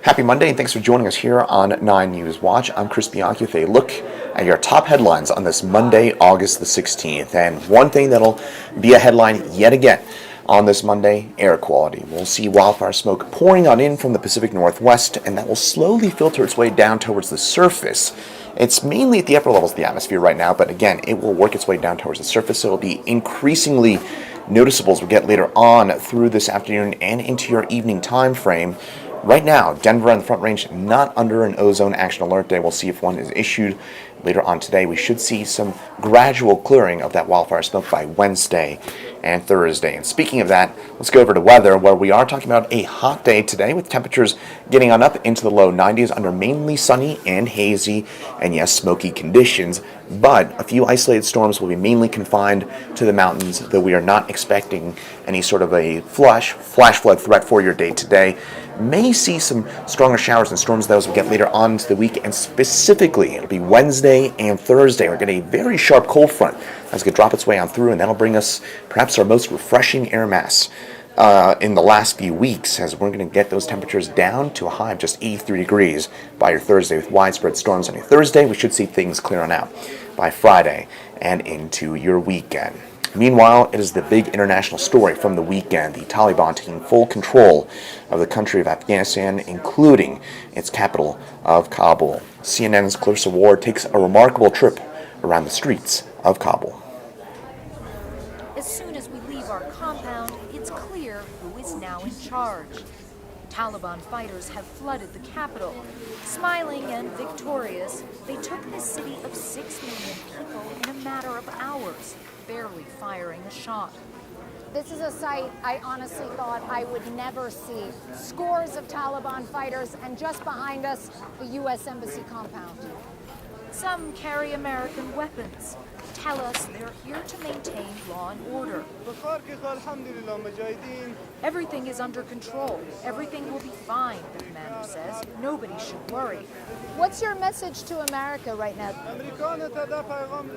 Happy Monday, and thanks for joining us here on 9 News Watch. I'm Chris Bianchi with a look at your top headlines on this Monday, August the 16th. And one thing that'll be a headline yet again on this Monday, air quality. We'll see wildfire smoke pouring on in from the Pacific Northwest, and that will slowly filter its way down towards the surface. It's mainly at the upper levels of the atmosphere right now, but again, it will work its way down towards the surface, so it'll be increasingly noticeable as we get later on through this afternoon and into your evening time frame. Right now, Denver and the Front Range not under an ozone action alert day. We'll see if one is issued later on today. We should see some gradual clearing of that wildfire smoke by Wednesday and Thursday. And speaking of that, let's go over to weather, where we are talking about a hot day today with temperatures getting on up into the low 90s under mainly sunny and hazy and yes, smoky conditions. But a few isolated storms will be mainly confined to the mountains, though we are not expecting any sort of a flash flood threat for your day today. May see some stronger showers and storms though as we get later on into the week, and specifically it'll be Wednesday and Thursday. We're getting a very sharp cold front that's going to drop its way on through, and that'll bring us perhaps our most refreshing air mass in the last few weeks, as we're going to get those temperatures down to a high of just 83 degrees by your Thursday with widespread storms on your Thursday. We should see things clear on out by Friday and into your weekend. Meanwhile, it is the big international story from the weekend, the Taliban taking full control of the country of Afghanistan, including its capital of Kabul. CNN's Clarissa Ward takes a remarkable trip around the streets of Kabul. As soon as we leave our compound, it's clear who is now in charge. Taliban fighters have flooded the capital. Smiling and victorious, they took this city of 6 million people in a matter of hours, barely firing a shot. This is a sight I honestly thought I would never see. Scores of Taliban fighters, and just behind us, the U.S. Embassy compound. Some carry American weapons. Tell us they're here to maintain law and order. Everything is under control. Everything will be fine, the commander says. Nobody should worry. What's your message to America right now?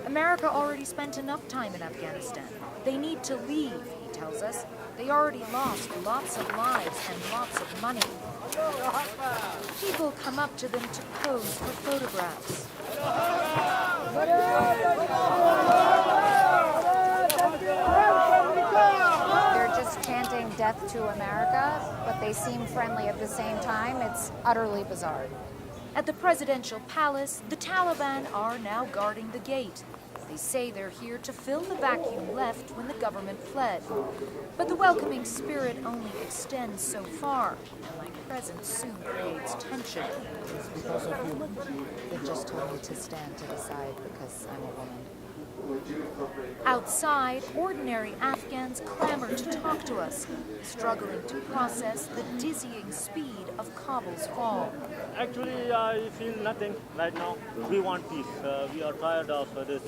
America already spent enough time in Afghanistan. They need to leave, he tells us. They already lost lots of lives and lots of money. People come up to them to pose for photographs. They're just chanting death to America, but they seem friendly at the same time. It's utterly bizarre. At the presidential palace, the Taliban are now guarding the gate. They say they're here to fill the vacuum left when the government fled. But the welcoming spirit only extends so far, and my presence soon creates tension. They just told me to stand to the side because I'm a woman. Outside, ordinary Afghans clamor to talk to us, struggling to process the dizzying speed of Kabul's fall. Actually, I feel nothing right now. We want peace. We are tired of this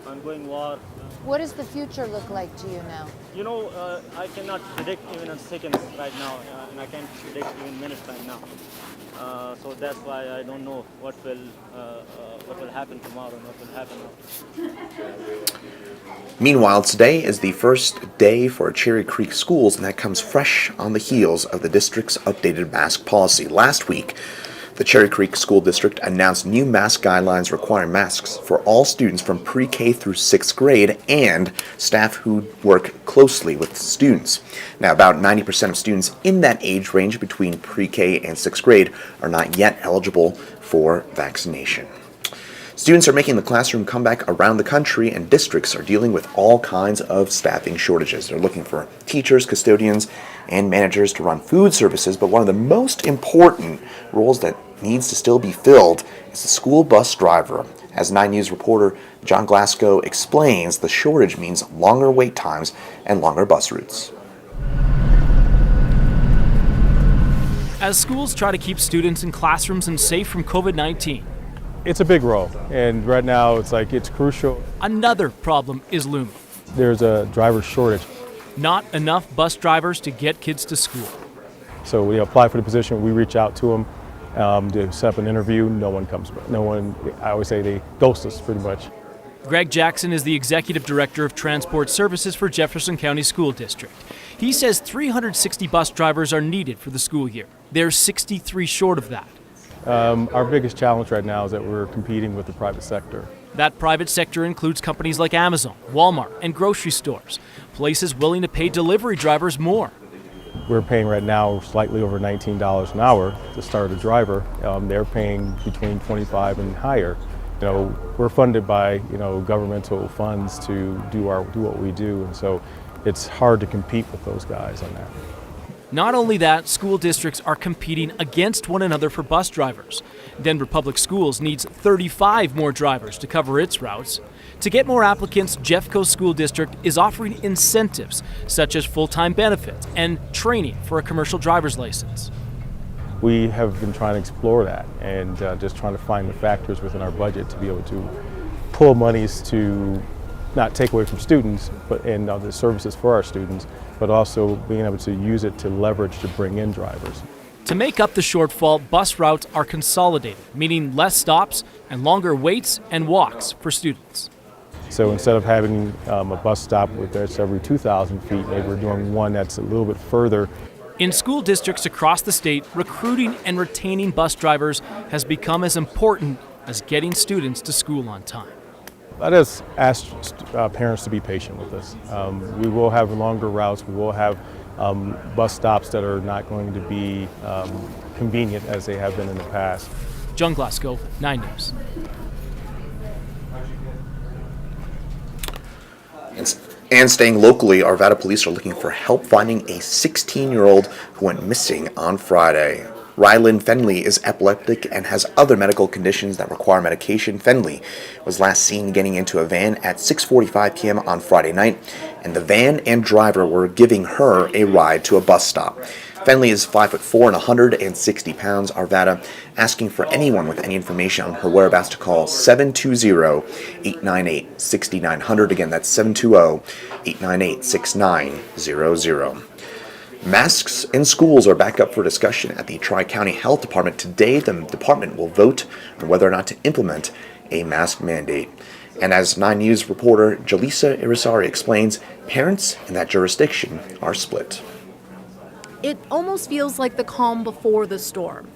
ongoing war. What does the future look like to you now? You know, I cannot predict even a second right now, and I can't predict even minutes right now. So that's why I don't know what will happen tomorrow and what will happen after. Meanwhile, today is the first day for Cherry Creek schools, and that comes fresh on the heels of the district's updated mask policy. Last week, the Cherry Creek School District announced new mask guidelines requiring masks for all students from pre-K through 6th grade and staff who work closely with students. Now, about 90% of students in that age range between pre-K and 6th grade are not yet eligible for vaccination. Students are making the classroom comeback around the country, and districts are dealing with all kinds of staffing shortages. They're looking for teachers, custodians, and managers to run food services, but one of the most important roles that needs to still be filled is the school bus driver. As 9 News reporter John Glasgow explains, the shortage means longer wait times and longer bus routes. As schools try to keep students in classrooms and safe from COVID-19, it's a big role, and right now it's crucial. another problem is looming. There's a driver shortage. Not enough bus drivers to get kids to school. So we apply for the position, we reach out to them to set up an interview, no one comes back. No one, I always say they ghost us pretty much. Greg Jackson is the Executive Director of Transport Services for Jefferson County School District. He says 360 bus drivers are needed for the school year. There's 63 short of that. Our biggest challenge right now is that we're competing with the private sector. That private sector includes companies like Amazon, Walmart, and grocery stores, places willing to pay delivery drivers more. We're paying right now slightly over $19 an hour to start a driver. They're paying between $25 and higher. We're funded by governmental funds to do what we do, and so it's hard to compete with those guys on that. Not only that, school districts are competing against one another for bus drivers. Denver Public Schools needs 35 more drivers to cover its routes. To get more applicants, Jeffco School District is offering incentives such as full-time benefits and training for a commercial driver's license. We have been trying to explore that and just trying to find the factors within our budget to be able to pull monies to not take away from students and the services for our students, but also being able to use it to leverage to bring in drivers. To make up the shortfall, bus routes are consolidated, meaning less stops and longer waits and walks for students. So instead of having a bus stop that's every 2,000 feet, maybe we're doing one that's a little bit further. In school districts across the state, recruiting and retaining bus drivers has become as important as getting students to school on time. Let us ask parents to be patient with us. We will have longer routes. We will have bus stops that are not going to be convenient as they have been in the past. John Glasgow, 9 News. And staying locally, Arvada police are looking for help finding a 16-year-old who went missing on Friday. Rylan Fenley is epileptic and has other medical conditions that require medication. Fenley was last seen getting into a van at 6:45 p.m. on Friday night, and the van and driver were giving her a ride to a bus stop. Fenley is 5'4" and 160 pounds. Arvada asking for anyone with any information on her whereabouts to call 720-898-6900. Again, that's 720-898-6900. Masks in schools are back up for discussion at the Tri-County Health Department. Today, the department will vote on whether or not to implement a mask mandate. And as 9 News reporter Jaleesa Irisari explains, parents in that jurisdiction are split. It almost feels like the calm before the storm.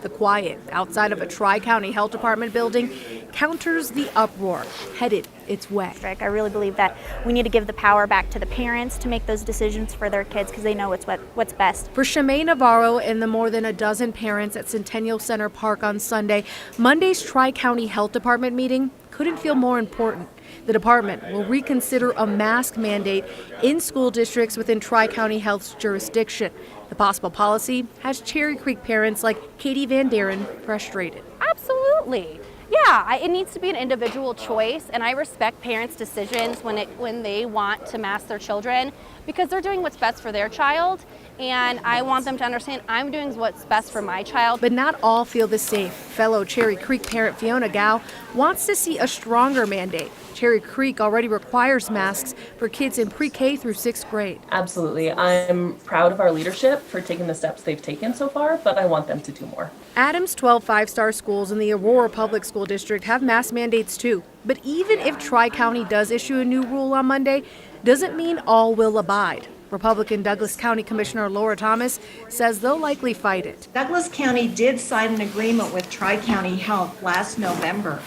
The quiet outside of a Tri-County Health Department building counters the uproar headed its way. I really believe that we need to give the power back to the parents to make those decisions for their kids because they know what's best. For Shemaine Navarro and the more than a dozen parents at Centennial Center Park on Sunday, Monday's Tri-County Health Department meeting couldn't feel more important. The department will reconsider a mask mandate in school districts within Tri-County Health's jurisdiction. The possible policy has Cherry Creek parents like Katie Van Daren frustrated. Absolutely. Yeah, it needs to be an individual choice, and I respect parents' decisions when they want to mask their children because they're doing what's best for their child, and I want them to understand I'm doing what's best for my child. But not all feel the same. Fellow Cherry Creek parent Fiona Gow wants to see a stronger mandate. Cherry Creek already requires masks for kids in pre-K through 6th grade. Absolutely. I'm proud of our leadership for taking the steps they've taken so far, but I want them to do more. Adams' 12 five-star schools in the Aurora Public School District have mask mandates too. But even if Tri-County does issue a new rule on Monday, doesn't mean all will abide. Republican Douglas County Commissioner Laura Thomas says they'll likely fight it. Douglas County did sign an agreement with Tri-County Health last November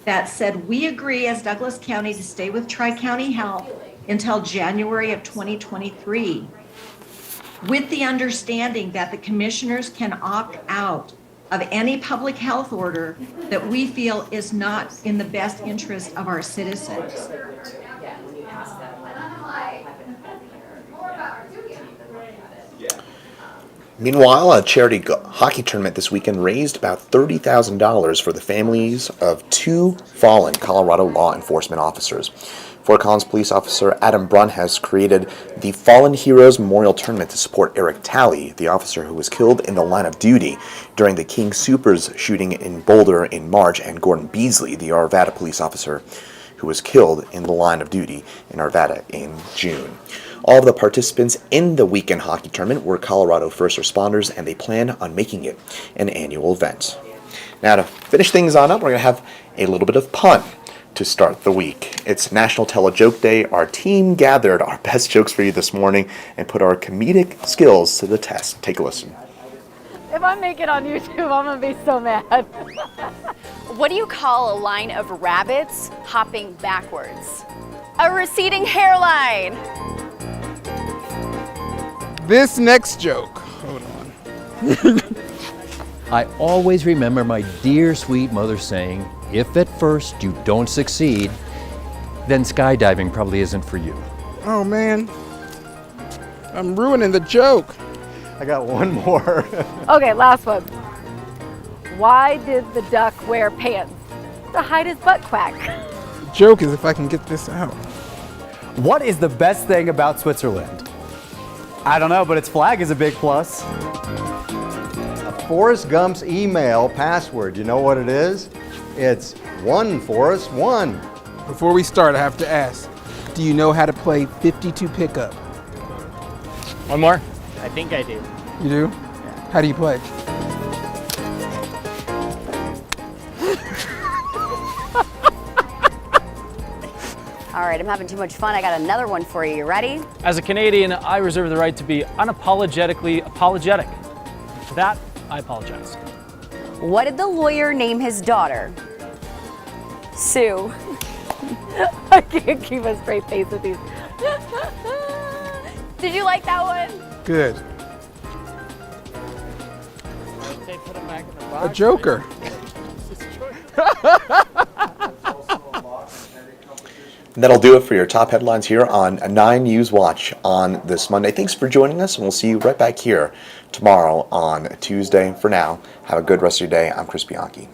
that said we agree as Douglas County to stay with Tri-County Health until January of 2023, with the understanding that the commissioners can opt out of any public health order that we feel is not in the best interest of our citizens. Meanwhile, a charity hockey tournament this weekend raised about $30,000 for the families of 2 fallen Colorado law enforcement officers. Fort Collins police officer Adam Brunn has created the Fallen Heroes Memorial Tournament to support Eric Talley, the officer who was killed in the line of duty during the King Soopers shooting in Boulder in March, and Gordon Beasley, the Arvada police officer who was killed in the line of duty in Arvada in June. All of the participants in the weekend hockey tournament were Colorado first responders, and they plan on making it an annual event. Now, to finish things on up, we're going to have a little bit of pun. to start the week. It's National Tele Joke Day. Our team gathered our best jokes for you this morning and put our comedic skills to the test. Take a listen. If I make it on YouTube, I'm gonna be so mad. What do you call a line of rabbits hopping backwards? A receding hairline. This next joke, hold on. I always remember my dear sweet mother saying, if at first you don't succeed, then skydiving probably isn't for you. Oh man, I'm ruining the joke. I got one more. Okay, last one. Why did the duck wear pants? To hide his butt quack. The joke is if I can get this out. What is the best thing about Switzerland? I don't know, but its flag is a big plus. Forrest Gump's email password, you know what it is? It's 1Forrest1. Before we start, I have to ask, do you know how to play 52 pickup? One more? I think I do. You do? How do you play? All right, I'm having too much fun. I got another one for you. You ready? As a Canadian, I reserve the right to be unapologetically apologetic. For that, I apologize. What did the lawyer name his daughter? Sue. I can't keep a straight face with these. Did you like that one? Good. A joker. And that'll do it for your top headlines here on 9 News Watch on this Monday. Thanks for joining us, and we'll see you right back here tomorrow on Tuesday. For now, have a good rest of your day. I'm Chris Bianchi.